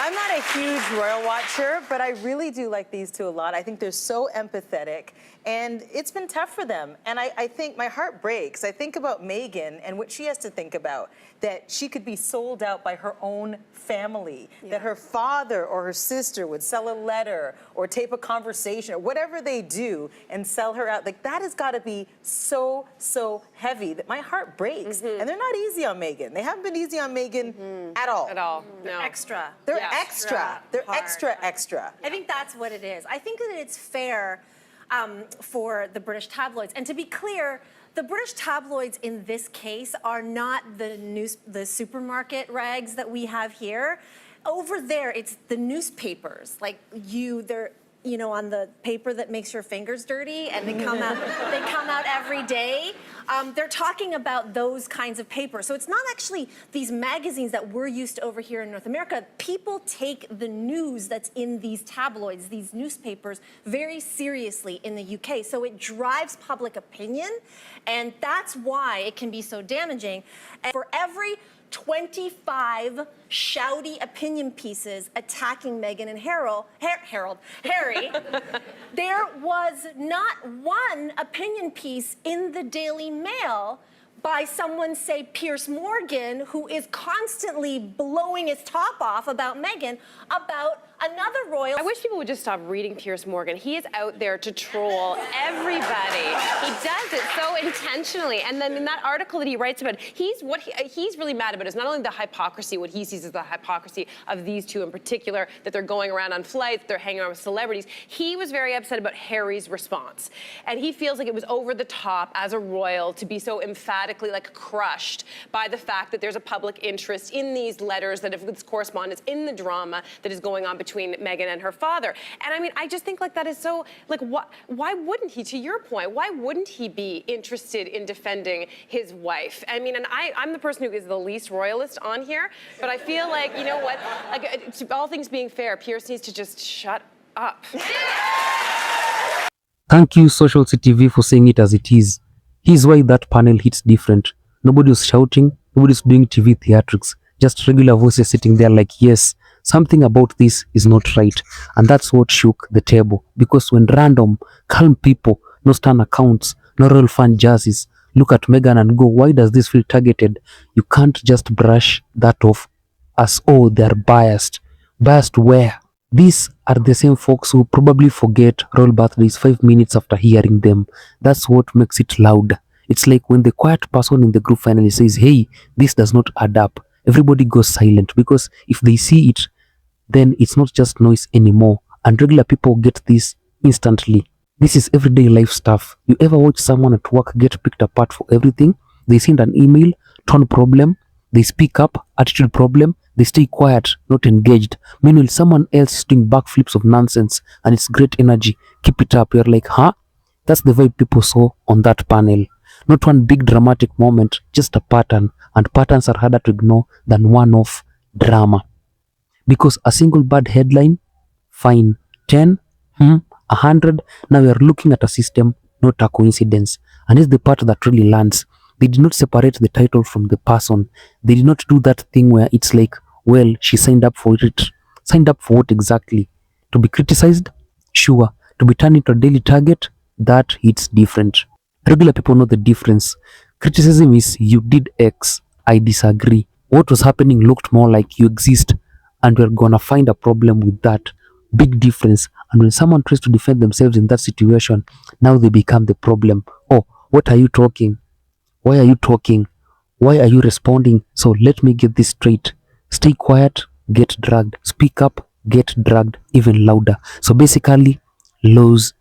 I'm not a huge royal watcher, but I really do like these two a lot. I think they're so empathetic, and it's been tough for them. And I think my heart breaks. I think about Meghan and what she has to think about, that she could be sold out by her own family, that her father or her sister would sell a letter or tape a conversation or whatever they do and sell her out. Like, that has got to be so, so heavy that my heart breaks. And they're not easy on Meghan. They haven't been easy on Meghan at all. At all, They're extra. They're extra. They're hard. extra. I think that's what it is. I think that it's fair for the British tabloids. And to be clear, the British tabloids in this case are not the supermarket rags that we have here. Over there, it's the newspapers. Like they're on the paper that makes your fingers dirty, and they come out every day. They're talking about those kinds of papers. So it's not actually these magazines that we're used to over here in North America. People take the news that's in these tabloids, these newspapers, very seriously in the UK. So it drives public opinion, and that's why it can be so damaging. And for every 25 shouty opinion pieces attacking Meghan and Harry, there was not one opinion piece in the Daily Mail by someone, say, Piers Morgan, who is constantly blowing his top off about Meghan, about another royal. I wish people would just stop reading Piers Morgan. He is out there to troll everybody. He does it so intentionally. And then in that article that he writes about, he's really mad about is not only the hypocrisy, what he sees as the hypocrisy of these two in particular, that they're going around on flights, they're hanging around with celebrities. He was very upset about Harry's response. And he feels like it was over the top as a royal to be so emphatically crushed by the fact that there's a public interest in these letters, that if it's correspondence, in the drama that is going on between Meghan and her father. And I mean, I just think that is so, why wouldn't he, to your point, why wouldn't he be interested in defending his wife? I mean, and I'm the person who is the least royalist on here, but I feel like, you know what, to all things being fair, Piers needs to just shut up. Thank you, Social CTV, for saying it as it is. Here's why that panel hits different. Nobody was shouting, nobody's doing TV theatrics, just regular voices sitting there like, yes, something about this is not right. And that's what shook the table. Because when random, calm people, no Stan accounts, no royal fan jerseys, look at Meghan and go, why does this feel targeted? You can't just brush that off as, oh, they're biased. Biased where? These are the same folks who probably forget royal birthdays 5 minutes after hearing them. That's what makes it loud. It's like when the quiet person in the group finally says, hey, this does not add up. Everybody goes silent, because if they see it, then it's not just noise anymore. And regular people get this instantly. This is everyday life stuff. You ever watch someone at work get picked apart for everything? They send an email, tone problem, they speak up, attitude problem, they stay quiet, not engaged. Meanwhile, someone else is doing backflips of nonsense and it's great energy. Keep it up. You're like, huh? That's the vibe people saw on that panel. Not one big dramatic moment, just a pattern. And patterns are harder to ignore than one-off drama. Because a single bad headline, fine. 10, 100. Now we are looking at a system, not a coincidence. And it's the part that really lands. They did not separate the title from the person. They did not do that thing where it's like, well, she signed up for it. Signed up for what exactly? To be criticized? Sure. To be turned into a daily target? That hits different. Regular people know the difference. Criticism is, you did X, I disagree. What was happening looked more like you exist, and we're gonna find a problem with that. Big difference. And when someone tries to defend themselves in that situation, now they become the problem. Oh, what are you talking? Why are you talking? Why are you responding? So let me get this straight. Stay quiet, get dragged. Speak up, get dragged even louder. So basically, lose.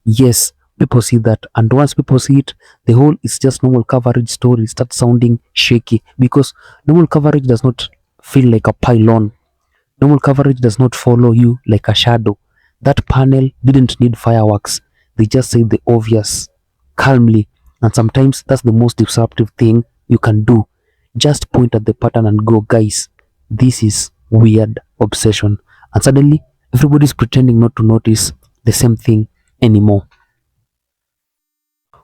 Yes, people see that. And once people see it, the whole is just normal coverage story starts sounding shaky, because normal coverage does not feel like a pylon. Normal coverage does not follow you like a shadow. That panel didn't need fireworks. They just say the obvious, calmly. And sometimes that's the most disruptive thing you can do. Just point at the pattern and go, guys, this is weird obsession. And suddenly, everybody's pretending not to notice the same thing anymore.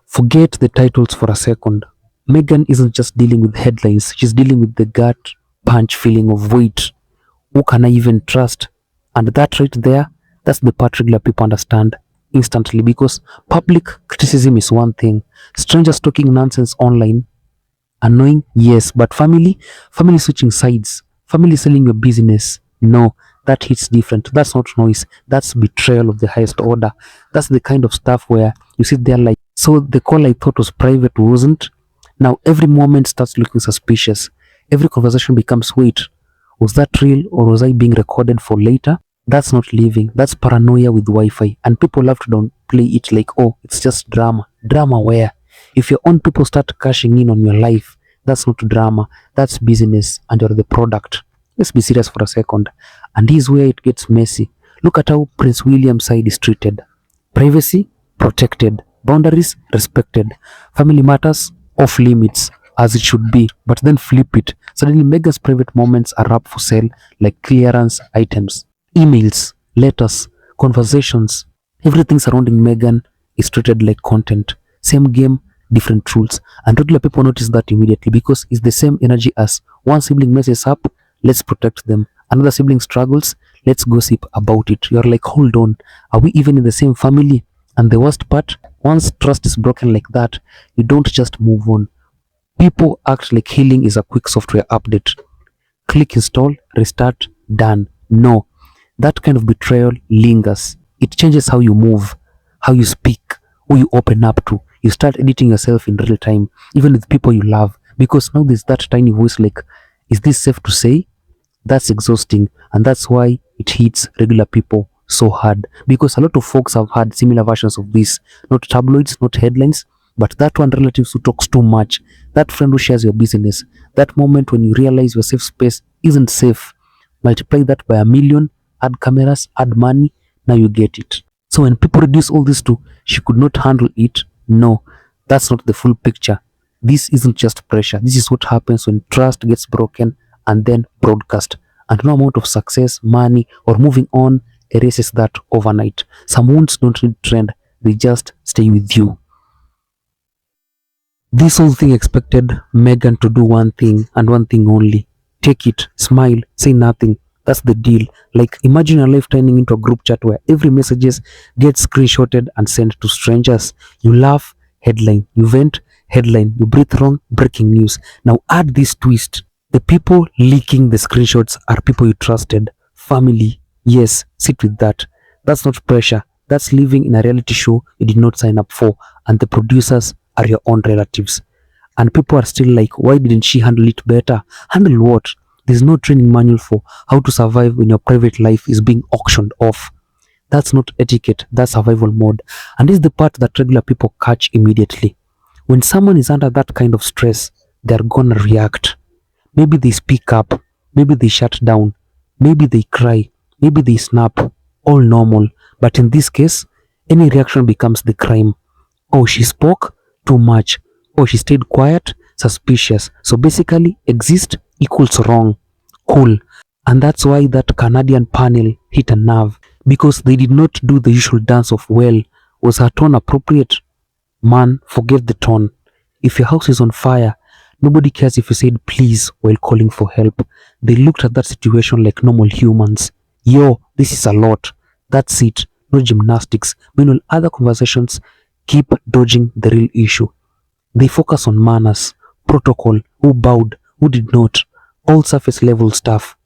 Forget the titles for a second. Meghan isn't just dealing with headlines. She's dealing with the gut punch feeling of weight. Who can I even trust? And that right there, that's the part regular people understand instantly, because public criticism is one thing. Strangers talking nonsense online, annoying, yes, but family switching sides, family selling your business, no, that hits different. That's not noise, that's betrayal of the highest order. That's the kind of stuff where you sit there like, so the call I thought was private wasn't. Now every moment starts looking suspicious. Every conversation becomes, wait, was that real or was I being recorded for later? That's not living, that's paranoia with Wi-Fi, and people love to downplay it like, oh, it's just drama. Drama where? If your own people start cashing in on your life, that's not drama, that's business, and you're the product. Let's be serious for a second. And here's where it gets messy. Look at how Prince William's side is treated. Privacy protected, boundaries respected, family matters off limits, as it should be. But then flip it. Suddenly Meghan's private moments are up for sale like clearance items. Emails, letters, conversations, everything surrounding Meghan is treated like content. Same game, different rules. And regular people notice that immediately because it's the same energy as one sibling messes up, let's protect them. Another sibling struggles, let's gossip about it. You're like, hold on, are we even in the same family? And the worst part, once trust is broken like that, you don't just move on. People act like healing is a quick software update. Click install, restart, done. No, that kind of betrayal lingers. It changes how you move, how you speak, who you open up to. You start editing yourself in real time, even with people you love, because now there's that tiny voice like, is this safe to say? That's exhausting, and that's why it hits regular people so hard, because a lot of folks have had similar versions of this. Not tabloids, not headlines, but that one relative who talks too much, that friend who shares your business, that moment when you realize your safe space isn't safe. Multiply that by 1,000,000, add cameras, add money, now you get it. So when people reduce all this to, she could not handle it, no, that's not the full picture. This isn't just pressure. This is what happens when trust gets broken and then broadcast. And no amount of success, money, or moving on erases that overnight. Some wounds don't need trend, they just stay with you. This whole thing expected Meghan to do one thing and one thing only. Take it, smile, say nothing. That's the deal. Like, imagine your life turning into a group chat where every messages gets screenshotted and sent to strangers. You laugh, headline. You vent, headline. You breathe wrong, breaking news. Now add this twist. The people leaking the screenshots are people you trusted. Family. Yes, sit with that. That's not pressure. That's living in a reality show you did not sign up for. And the producers are your own relatives. And people are still like, why didn't she handle it better? Handle what? There's no training manual for how to survive when your private life is being auctioned off. That's not etiquette, that's survival mode. And this is the part that regular people catch immediately. When someone is under that kind of stress, they're gonna react. Maybe they speak up, maybe they shut down, maybe they cry, maybe they snap, all normal. But in this case, any reaction becomes the crime. Oh, she spoke? Too much. Oh, she stayed quiet? Suspicious. So basically, exist equals wrong. Cool. And that's why that Canadian panel hit a nerve, because they did not do the usual dance of, well, was her tone appropriate? Man, forget the tone. If your house is on fire, nobody cares if you said please while calling for help. They looked at that situation like normal humans. Yo, this is a lot. That's it. No gymnastics. Meanwhile, other conversations keep dodging the real issue. They focus on manners, protocol, who bowed, who did not, all surface level stuff.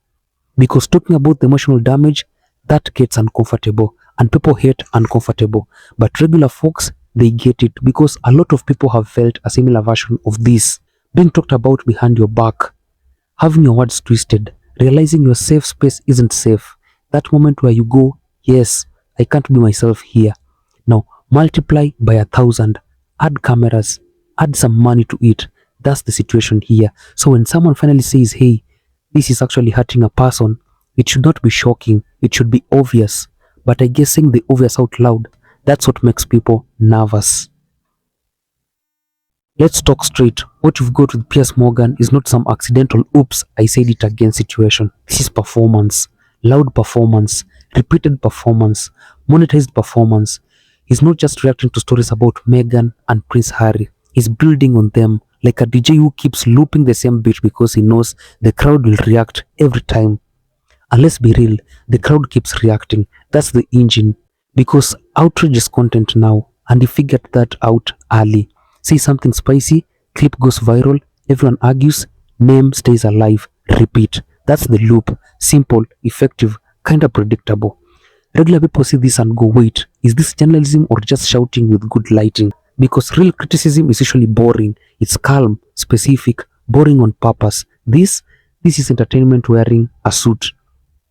Because talking about the emotional damage, that gets uncomfortable, and people hate uncomfortable. But regular folks, they get it, because a lot of people have felt a similar version of this. Being talked about behind your back, having your words twisted, realizing your safe space isn't safe. That moment where you go, yes, I can't be myself here. Now, multiply by 1,000, add cameras, add some money to it. That's the situation here. So when someone finally says, hey, this is actually hurting a person, it should not be shocking. It should be obvious. But I guess saying the obvious out loud, that's what makes people nervous. Let's talk straight. What you've got with Piers Morgan is not some accidental oops, I said it again situation. This is performance. Loud performance. Repeated performance. Monetized performance. He's not just reacting to stories about Meghan and Prince Harry. He's building on them like a DJ who keeps looping the same beat because he knows the crowd will react every time. And let's be real, the crowd keeps reacting. That's the engine. Because outrage is content now, and you figured that out early. Say something spicy, clip goes viral, everyone argues, name stays alive, repeat. That's the loop. Simple, effective, kinda predictable. Regular people see this and go, wait, is this journalism or just shouting with good lighting? Because real criticism is usually boring. It's calm, specific, boring on purpose. This is entertainment wearing a suit.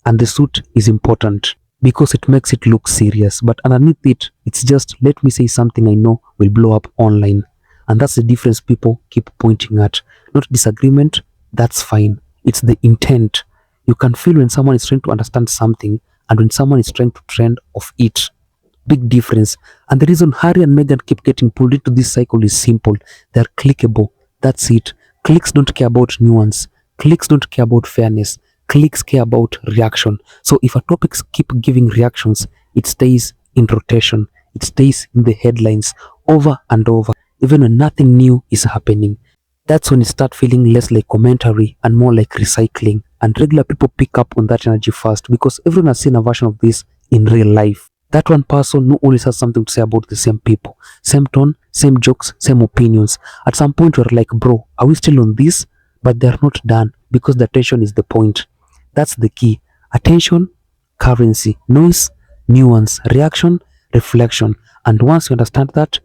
And the suit is important because it makes it look serious. But underneath it, it's just let me say something I know will blow up online. And that's the difference people keep pointing at. Not disagreement, that's fine. It's the intent. You can feel when someone is trying to understand something and when someone is trying to trend off it. Big difference. And the reason Harry and Meghan keep getting pulled into this cycle is simple. They're clickable. That's it. Clicks don't care about nuance. Clicks don't care about fairness. Clicks care about reaction. So if a topic keep giving reactions, it stays in rotation. It stays in the headlines over and over, even when nothing new is happening. That's when it starts feeling less like commentary and more like recycling. And regular people pick up on that energy fast because everyone has seen a version of this in real life. That one person who always has something to say about the same people. Same tone, same jokes, same opinions. At some point we're like, bro, are we still on this? But they're not done because the attention is the point. That's the key. Attention, currency, noise, nuance, reaction, reflection. And once you understand that,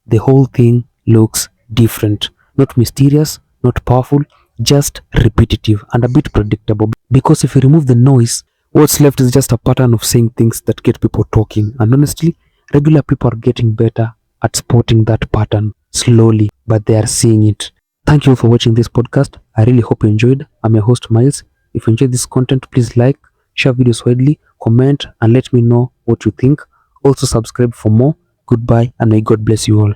the whole thing looks different. Not mysterious, not powerful, just repetitive and a bit predictable. Because if you remove the noise, what's left is just a pattern of saying things that get people talking. And honestly, regular people are getting better at spotting that pattern slowly, but they are seeing it. Thank you for watching this podcast. I really hope you enjoyed. I'm your host, Miles. If you enjoyed this content, please like, share videos widely, comment, and let me know what you think. Also subscribe for more. Goodbye, and may God bless you all.